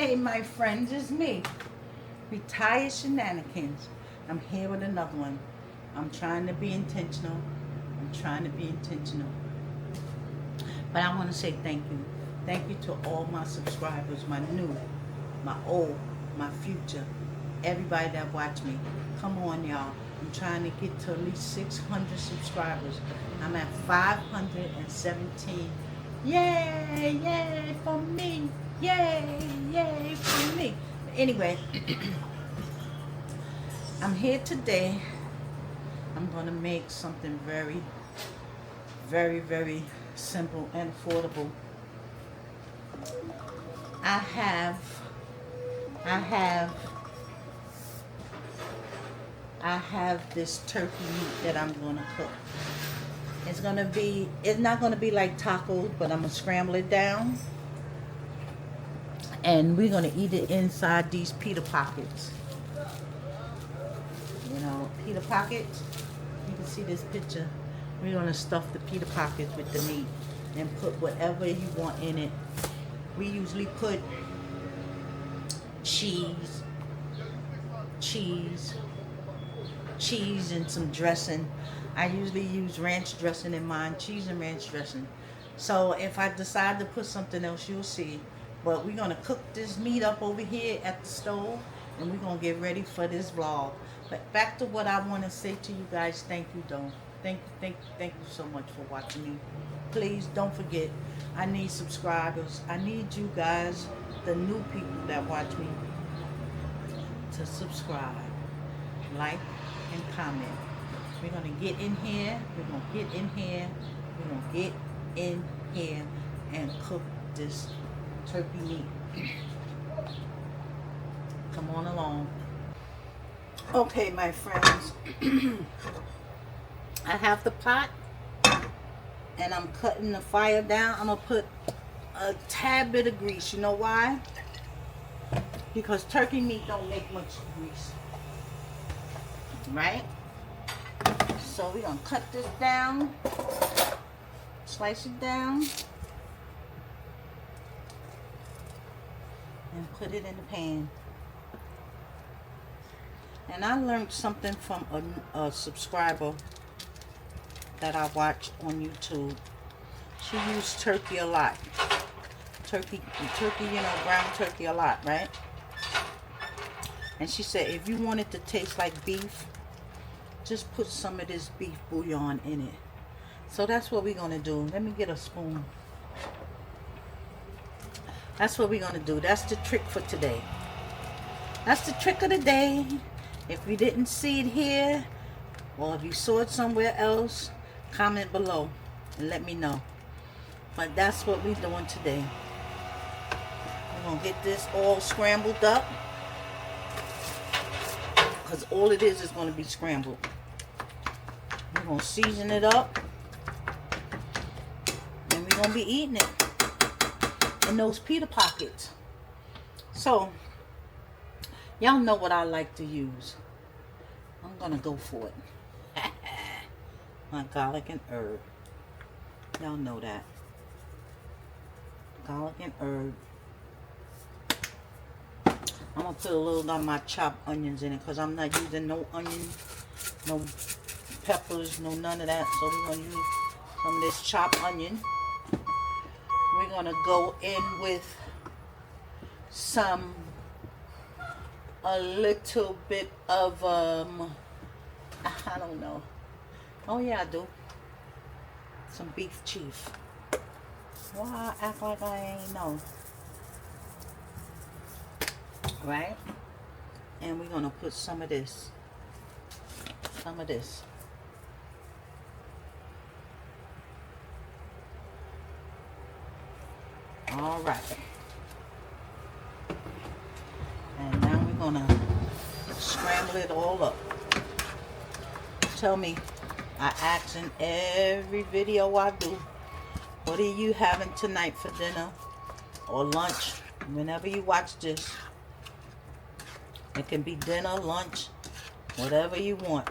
Hey, my friends, it's me, Retired Shenanigans. I'm here with another one. I'm trying to be intentional. But I want to say thank you. Thank you to all my subscribers, my new, my old, my future, everybody that watch me. Come on, y'all. I'm trying to get to at least 600 subscribers. I'm at 517. Yay, yay for me. Yay, yay for me. Anyway, I'm here today. I'm going to make something very, very, very simple and affordable. I have this turkey meat that I'm going to cook. It's not going to be like tacos, but I'm going to scramble it down. And we're going to eat it inside these pita pockets. You know, pita pockets. You can see this picture. We're going to stuff the pita pockets with the meat and put whatever you want in it. We usually put cheese and some dressing. I usually use ranch dressing in mine, cheese and ranch dressing. So if I decide to put something else, you'll see. But we're going to cook this meat up over here at the stove, and we're going to get ready for this vlog. But back to what I want to say to you guys. Thank you, though. Thank you so much for watching me. Please don't forget, I need subscribers. I need you guys, the new people that watch me, to subscribe, like, and comment. We're going to get in here. And cook this turkey meat. Come on along. Okay, my friends. I have the pot, and I'm cutting the fire down. I'm going to put a tad bit of grease. You know why? Because turkey meat don't make much grease. Right? So we're going to cut this down. Slice it down. And put it in the pan. And I learned something from a subscriber that I watched on YouTube. She used turkey a lot. Turkey, you know, ground turkey a lot, right? And she said if you want it to taste like beef, just put some of this beef bouillon in it. So that's what we're going to do. Let me get a spoon. That's what we're going to do. That's the trick for today. That's the trick of the day. If you didn't see it here, or if you saw it somewhere else, comment below and let me know. But that's what we're doing today. We're going to get this all scrambled up, because all it is going to be scrambled. We're going to season it up, and we're going to be eating it in those pita pockets. So y'all know what I like to use. I'm gonna go for it. My garlic and herb. Y'all know that. Garlic and herb. I'm gonna put a little of my chopped onions in it, because I'm not using no onion, no peppers, no none of that. So we're gonna use some of this chopped onion. We're gonna go in with a little bit of I don't know. Oh yeah, I do. Some beef cheese. Why I act like I ain't know? Right? And we're gonna put some of this. All right. And now we're gonna scramble it all up. Tell me, I ask in every video I do, what are you having tonight for dinner or lunch? Whenever you watch this, it can be dinner, lunch, whatever you want.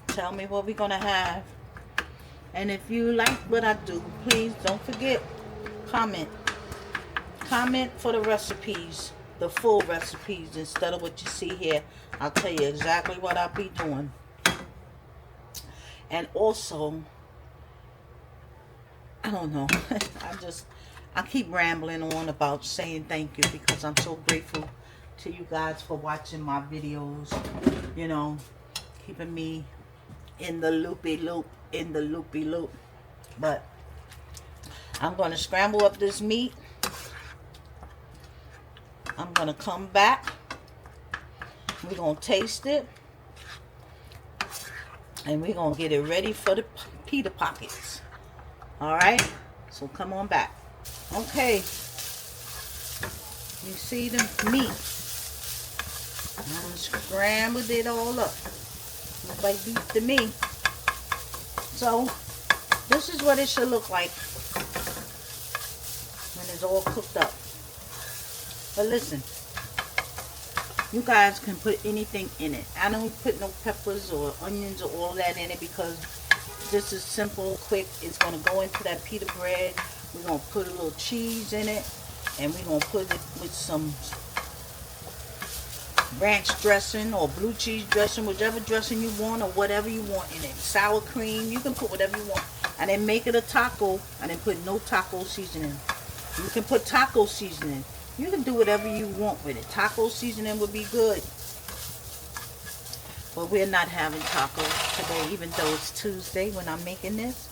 Tell me what we're gonna have. And if you like what I do, please don't forget, comment, Comment for the recipes, the full recipes, instead of what you see here. I'll tell you exactly what I'll be doing. And also, I don't know. I keep rambling on about saying thank you because I'm so grateful to you guys for watching my videos. You know, keeping me in the loopy loop, But I'm going to scramble up this meat. I'm going to come back. We're going to taste it. And we're going to get it ready for the pita pockets. Alright? So come on back. Okay. You see the meat. I scrambled it all up. Looks like beef to me. So, this is what it should look like when it's all cooked up. But listen, you guys can put anything in it. I don't put no peppers or onions or all that in it because this is simple, quick. It's going to go into that pita bread. We're going to put a little cheese in it. And we're going to put it with some ranch dressing or blue cheese dressing, whichever dressing you want or whatever you want in it. Sour cream, you can put whatever you want. And then make it a taco and then put no taco seasoning. You can put taco seasoning. You can do whatever you want with it. Taco seasoning would be good. But we're not having tacos today, even though it's Tuesday when I'm making this.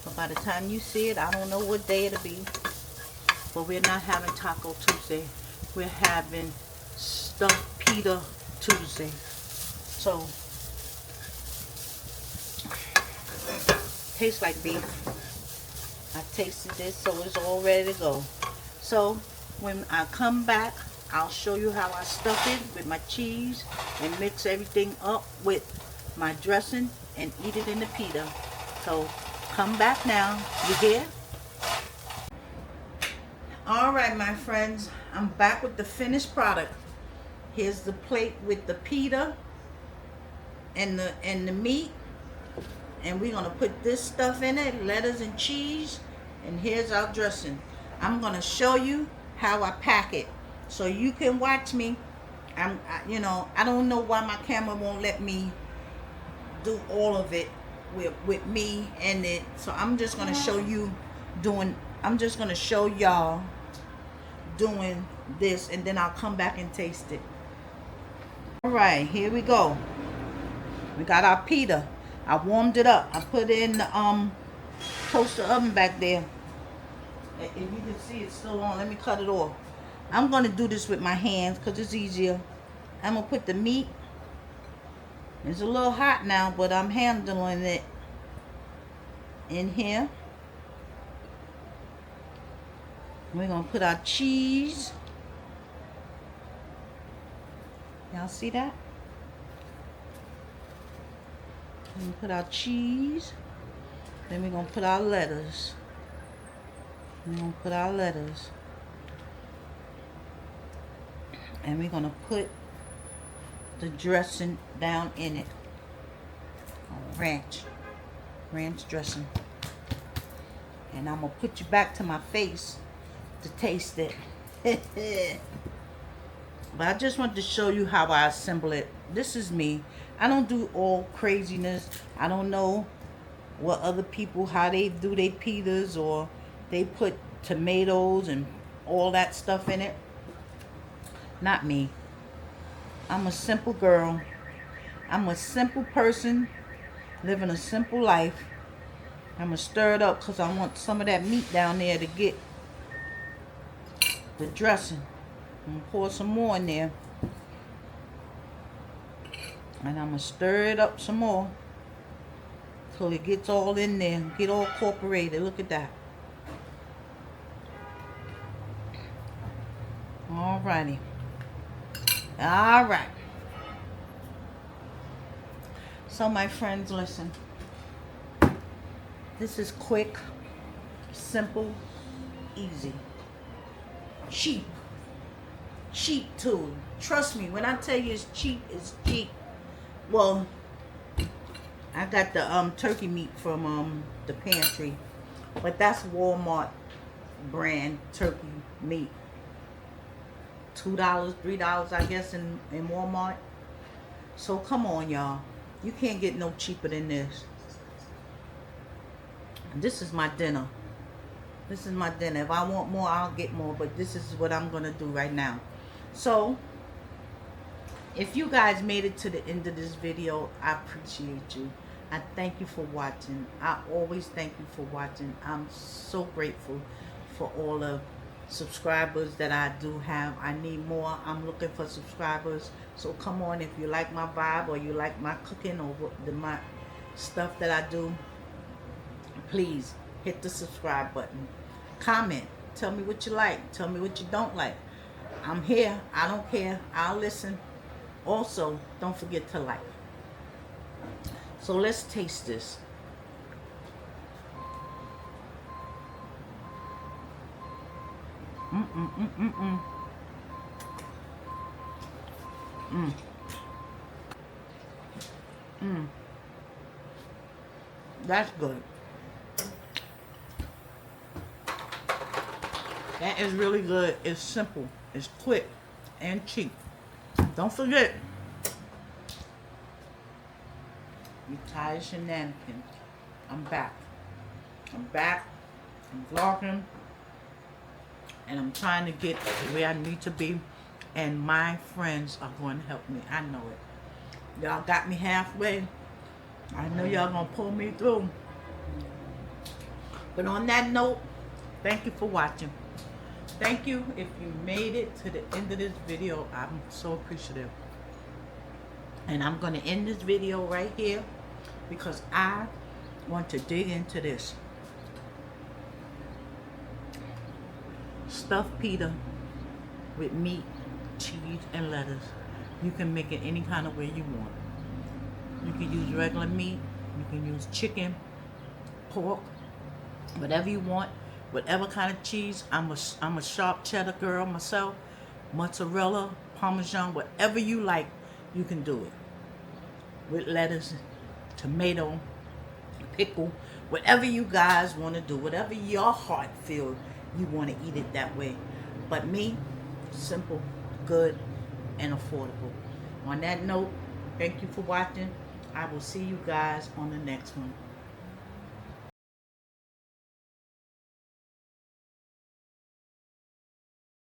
But by the time you see it, I don't know what day it'll be. But we're not having Taco Tuesday. We're having Stuffed Pita Tuesday. So, tastes like beef. I tasted this, so it's all ready to go. So, when I come back, I'll show you how I stuff it with my cheese and mix everything up with my dressing and eat it in the pita. So, come back now. You hear? Alright, my friends, I'm back with the finished product. Here's the plate with the pita and the meat. And we're going to put this stuff in it, lettuce and cheese. And here's our dressing. I'm going to show you how I pack it so you can watch me. I don't know why my camera won't let me do all of it with me and it. So I'm just going to show you y'all doing this, and then I'll come back and taste it. Alright, here we go. We got our pita. I warmed it up. I put it in the toaster oven back there. If you can see it's still on, let me cut it off. I'm going to do this with my hands because it's easier. I'm going to put the meat. It's a little hot now, but I'm handling it in here. We're going to put our cheese. Y'all see that? We're going to put our cheese. Then we're going to put our lettuce. We're going to put our lettuce. And we're going to put the dressing down in it. Ranch dressing. And I'm going to put you back to my face to taste it. But I just want to show you how I assemble it. This is me. I don't do all craziness. I don't know what other people, how they do their pitas, or they put tomatoes and all that stuff in it. Not me. I'm a simple girl. I'm a simple person living a simple life. I'm going to stir it up because I want some of that meat down there to get the dressing. I'm going to pour some more in there. And I'm going to stir it up some more till it gets all in there. Get all incorporated. Look at that. Alrighty. Alright. So my friends, listen. This is quick, simple, easy. Cheap. Cheap too. Trust me, when I tell you it's cheap, it's cheap. Well, I got the turkey meat from the pantry, but that's Walmart brand turkey meat. $2, $3, I guess, in Walmart. So come on, y'all. You can't get no cheaper than this. This is my dinner. This is my dinner. If I want more, I'll get more. But this is what I'm going to do right now. So, if you guys made it to the end of this video, I appreciate you. I thank you for watching. I always thank you for watching. I'm so grateful for all the subscribers that I do have. I need more. I'm looking for subscribers. So come on, if you like my vibe or you like my cooking or my stuff that I do, please hit the subscribe button. Comment. Tell me what you like. Tell me what you don't like. I'm here. I don't care. I'll listen. Also, don't forget to like. So let's taste this. That's good. That is really good. It's simple. It's quick and cheap. Don't forget. You tired shenanigans. I'm back. I'm back. I'm vlogging. And I'm trying to get where I need to be. And my friends are going to help me. I know it. Y'all got me halfway. I know y'all going to pull me through. But on that note, thank you for watching. Thank you if you made it to the end of this video. I'm so appreciative. And I'm going to end this video right here because I want to dig into this. Stuffed pita with meat, cheese, and lettuce. You can make it any kind of way you want. You can use regular meat. You can use chicken, pork, whatever you want. Whatever kind of cheese. I'm a sharp cheddar girl myself. Mozzarella, Parmesan, whatever you like, you can do it. With lettuce, tomato, pickle, whatever you guys want to do. Whatever your heart feels you want to eat it that way. But me, simple, good, and affordable. On that note, thank you for watching. I will see you guys on the next one.